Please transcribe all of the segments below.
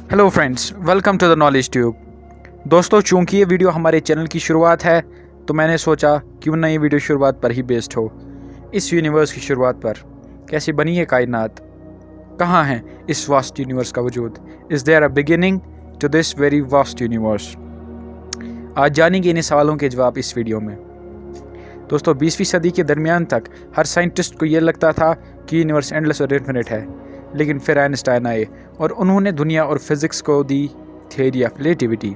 Hello friends, welcome to the knowledge tube. दोस्तों, चूंकि ये वीडियो हमारे चैनल की शुरुआत है तो मैंने सोचा क्यों ना ये वीडियो शुरुआत पर ही बेस्ड हो। इस यूनिवर्स की शुरुआत पर कैसे बनी है कायनात, कहाँ है इस वास्ट यूनिवर्स का वजूद, is there a beginning to this very vast universe. आज जानेंगे इन सवालों के जवाब इस वीडियो में। दोस्तों, 20वीं सदी के दरमियान तक हर साइंटिस्ट को ये लगता था कि यूनिवर्स एंडलेस और इन्फिनिट है, लेकिन फिर आइंस्टाइन आए और उन्होंने दुनिया और फिज़िक्स को दी थियरी ऑफ रिलेटिविटी।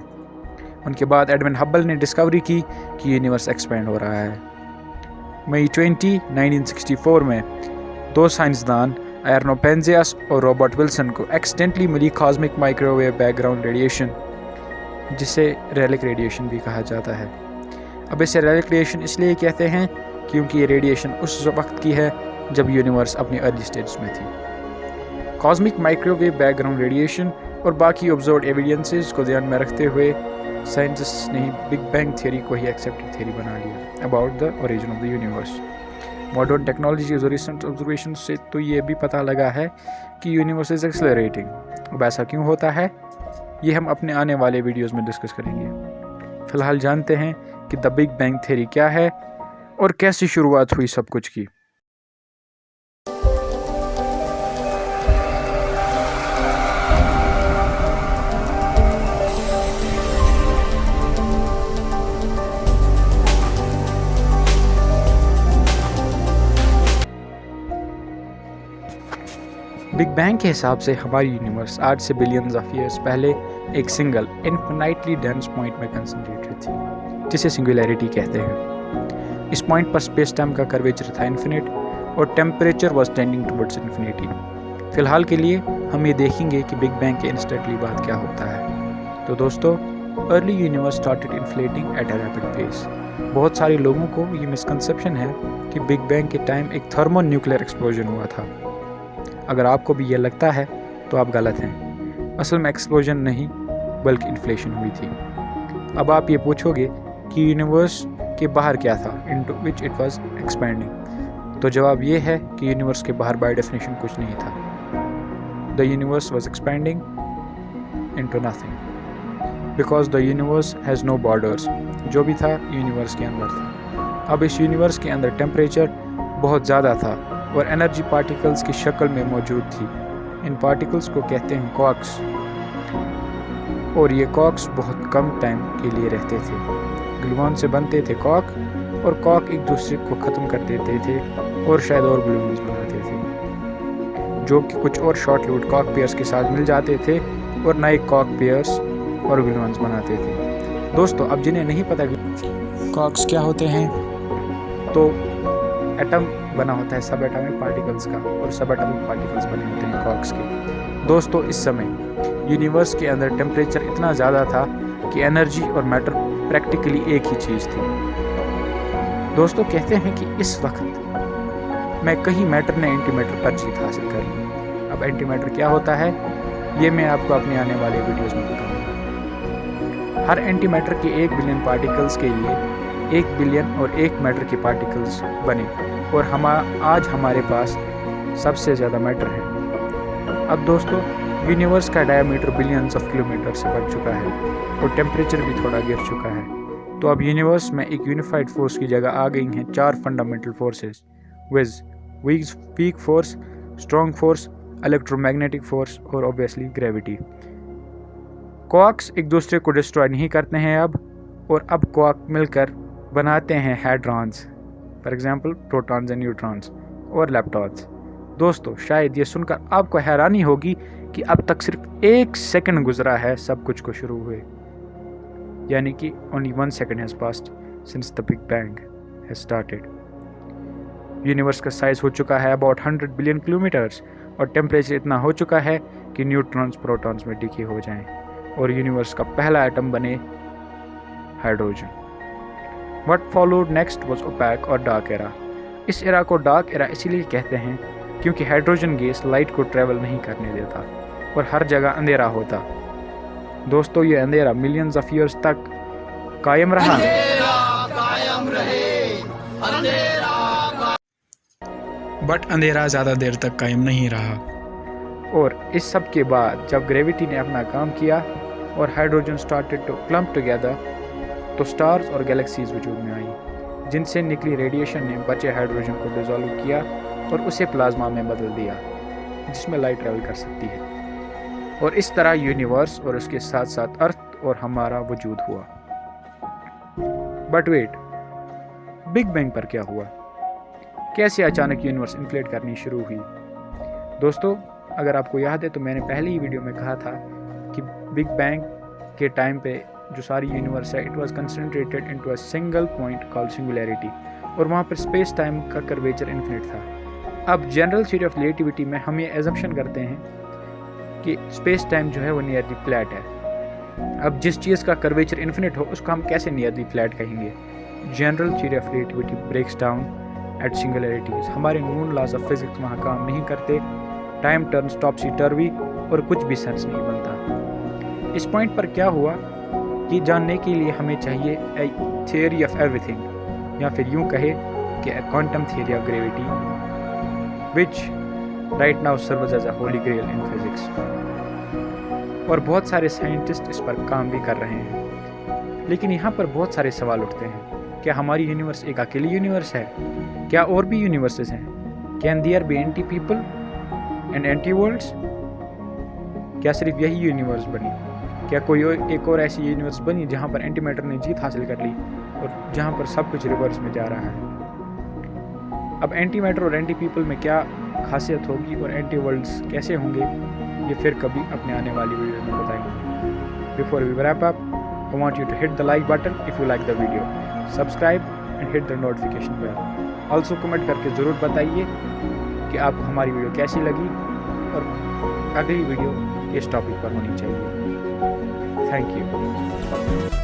उनके बाद एडविन हब्बल ने डिस्कवरी की कि यूनिवर्स एक्सपेंड हो रहा है। मई 20, 1964 में दो साइंसदान एर्नो पेंजियस और रॉबर्ट विल्सन को एक्सीडेंटली मिली कॉस्मिक माइक्रोवेव बैकग्राउंड रेडिएशन, जिसे रेलिक रेडिएशन भी कहा जाता है। अब इसे रेलिक रेडिएशन इसलिए कहते हैं क्योंकि ये रेडिएशन उस वक्त की है जब यूनिवर्स अपनी अर्ली स्टेज में थी। कॉस्मिक माइक्रोवेव बैकग्राउंड रेडिएशन और बाकी ऑब्जर्व्ड एविडेंसेस को ध्यान में रखते हुए साइंटिस्ट ने बिग बैंग थ्योरी को ही एक्सेप्टेड थ्योरी बना लिया about the origin of the universe. Modern technology और रिसेंट ऑब्जर्वेशन से तो ये भी पता लगा है कि यूनिवर्स इज एक्सेलरेटिंग। अब ऐसा क्यों होता है, ये हम अपने आने वाले वीडियोज़ में डिस्कस करेंगे। फिलहाल जानते हैं कि द बिग बैंग थ्योरी क्या है और कैसी शुरुआत हुई सब कुछ की। बिग बैंग के हिसाब से हमारी यूनिवर्स आज से बिलियंस ऑफ ईयर्स पहले एक सिंगल इनफिनाइटली डेंस पॉइंट में कंसंट्रेटेड थी, जिसे सिंगुलैरिटी कहते हैं। इस पॉइंट पर स्पेस टाइम का कर्वेचर था इन्फिनिट और temperature was tending towards infinity. फिलहाल के लिए हम ये देखेंगे कि बिग बैंग के इंस्टेंटली बाद क्या होता है। तो दोस्तों, early universe started inflating at a rapid pace. बहुत सारे लोगों को ये मिसकंसेप्शन है कि बिग बैंग के टाइम एक थर्मोन्यूक्लियर एक्सप्लोजन हुआ था। अगर आपको भी यह लगता है तो आप गलत हैं। असल में एक्सप्लोजन नहीं बल्कि इन्फ्लेशन हुई थी। अब आप ये पूछोगे कि यूनिवर्स के बाहर क्या था, into which it was expanding. तो जवाब ये है कि यूनिवर्स के बाहर बाय डेफिनेशन कुछ नहीं था। The universe was expanding into nothing because the universe has no borders. जो भी था यूनिवर्स के अंदर था। अब इस यूनिवर्स के अंदर टेम्परेचर बहुत ज़्यादा था और एनर्जी पार्टिकल्स की शक्ल में मौजूद थी। इन पार्टिकल्स को कहते हैं क्वार्क्स, और ये क्वार्क्स बहुत कम टाइम के लिए रहते थे। ग्लूऑन से बनते थे क्वार्क और क्वार्क एक दूसरे को ख़त्म कर देते थे और शायद और ग्लूऑन्स बनाते थे, जो कि कुछ और शॉर्ट लिव्ड क्वार्क पेयर्स के साथ मिल जाते थे और नए क्वार्क पेयर्स और ग्लूऑन्स बनाते थे। दोस्तों, अब जिन्हें नहीं पता क्वार्क्स क्या होते हैं, तो एटम बना होता है सब एटॉमिक पार्टिकल्स का और सब एटॉमिक पार्टिकल्स बने होते हैं क्वार्क्स के। दोस्तों, इस समय यूनिवर्स के अंदर टेम्परेचर इतना ज़्यादा था कि एनर्जी और मैटर प्रैक्टिकली एक ही चीज़ थी। दोस्तों, कहते हैं कि इस वक्त में कहीं मैटर ने एंटी मैटर पर जीत हासिल कर ली। अब एंटी मैटर क्या होता है, ये मैं आपको अपने आने वाले वीडियोज़ में बताऊँगा। हर एंटी मैटर के 1 बिलियन पार्टिकल्स के लिए 1 बिलियन और 1 मैटर के पार्टिकल्स बने और आज हमारे पास सबसे ज़्यादा मैटर है। अब दोस्तों, यूनिवर्स का डायमीटर बिलियंस ऑफ किलोमीटर से बढ़ चुका है और टेम्परेचर भी थोड़ा गिर चुका है। तो अब यूनिवर्स में एक यूनिफाइड फोर्स की जगह आ गई हैं 4 fundamental forces, viz weak force, strong force, electromagnetic force और ऑब्वियसली ग्रेविटी। क्वार्क्स एक दूसरे को डिस्ट्रॉय नहीं करते हैं और अब क्वार्क मिलकर बनाते हैं hadrons, for example protons and neutrons और लेप्टॉन्स। दोस्तों, शायद ये सुनकर आपको हैरानी होगी कि अब तक सिर्फ 1 सेकंड गुजरा है सब कुछ को शुरू हुए, यानी कि only 1 second has passed since the big bang has started. Universe का साइज हो चुका है अबाउट 100 बिलियन किलोमीटर्स और टेम्परेचर इतना हो चुका है कि न्यूट्रॉन्स प्रोटॉन्स में डिके हो जाएं और यूनिवर्स का पहला एटम बने hydrogen. What followed next was opaque और डार्क एरा। इस एरा को डार्क एरा इसीलिए कहते हैं क्योंकि हाइड्रोजन गैस लाइट को ट्रेवल नहीं करने देता और हर जगह अंधेरा होता। दोस्तों, ये अंधेरा मिलियंस ऑफ ईयर्स तक कायम रहा। बट अंधेरा ज़्यादा देर तक कायम नहीं रहा। और इस सब के बाद जब ग्रेविटी ने अपना काम किया और hydrogen started to clump together, तो स्टार्स और गैलेक्सीज वजूद में आई, जिनसे निकली रेडिएशन ने बचे हाइड्रोजन को डिसॉल्व किया और उसे प्लाज्मा में बदल दिया, जिसमें लाइट ट्रैवल कर सकती है। और इस तरह यूनिवर्स और उसके साथ साथ अर्थ और हमारा वजूद हुआ। बट वेट, बिग बैंग पर क्या हुआ? कैसे अचानक यूनिवर्स इन्फ्लेट करनी शुरू हुई? दोस्तों, अगर आपको याद है तो मैंने पहले ही वीडियो में कहा था कि बिग बैंग के टाइम पे जो सारी यूनिवर्स है, it was concentrated into a single point called singularity, और वहाँ पर स्पेस टाइम का कर्वेचर इन्फिनिट था। अब जनरल थ्योरी ऑफ रिलेटिविटी में हम ये एजम्पशन करते हैं कि स्पेस टाइम जो है वो नियरली फ्लैट है। अब जिस चीज़ का कर्वेचर इन्फिनिट हो उसको हम कैसे नियरली फ्लैट कहेंगे? General theory of relativity breaks down at singularities. हमारे नून लॉज ऑफ फिजिक्स वहाँ काम नहीं करते, टाइम टर्न्स टॉपसी टर्वी और कुछ भी सेंस नहीं बनता। इस पॉइंट पर क्या हुआ कि जानने के लिए हमें चाहिए ए थियोरी ऑफ एवरीथिंग, या फिर यूँ कहे कि quantum theory of gravity, which right now serves as a holy grail in physics. और बहुत सारे साइंटिस्ट इस पर काम भी कर रहे हैं। लेकिन यहाँ पर बहुत सारे सवाल उठते हैं। क्या हमारी यूनिवर्स एक अकेली यूनिवर्स है? क्या और भी यूनिवर्सेस हैं? Can there be anti people and anti worlds? क्या सिर्फ यही यूनिवर्स बनी? क्या कोई एक और ऐसी यूनिवर्स बनी जहाँ पर एंटी मैटर ने जीत हासिल कर ली और जहाँ पर सब कुछ रिवर्स में जा रहा है? अब एंटी मैटर और एंटी पीपल में क्या खासियत होगी और एंटी वर्ल्ड्स कैसे होंगे, ये फिर कभी अपने आने वाली वीडियो में बताएंगे। Before we wrap up, I want you to hit the like button if you like the video, subscribe and hit the notification bell। Also comment करके ज़रूर बताइए कि आपको हमारी वीडियो कैसी लगी और अगली वीडियो किस टॉपिक पर होनी चाहिए। Thank you.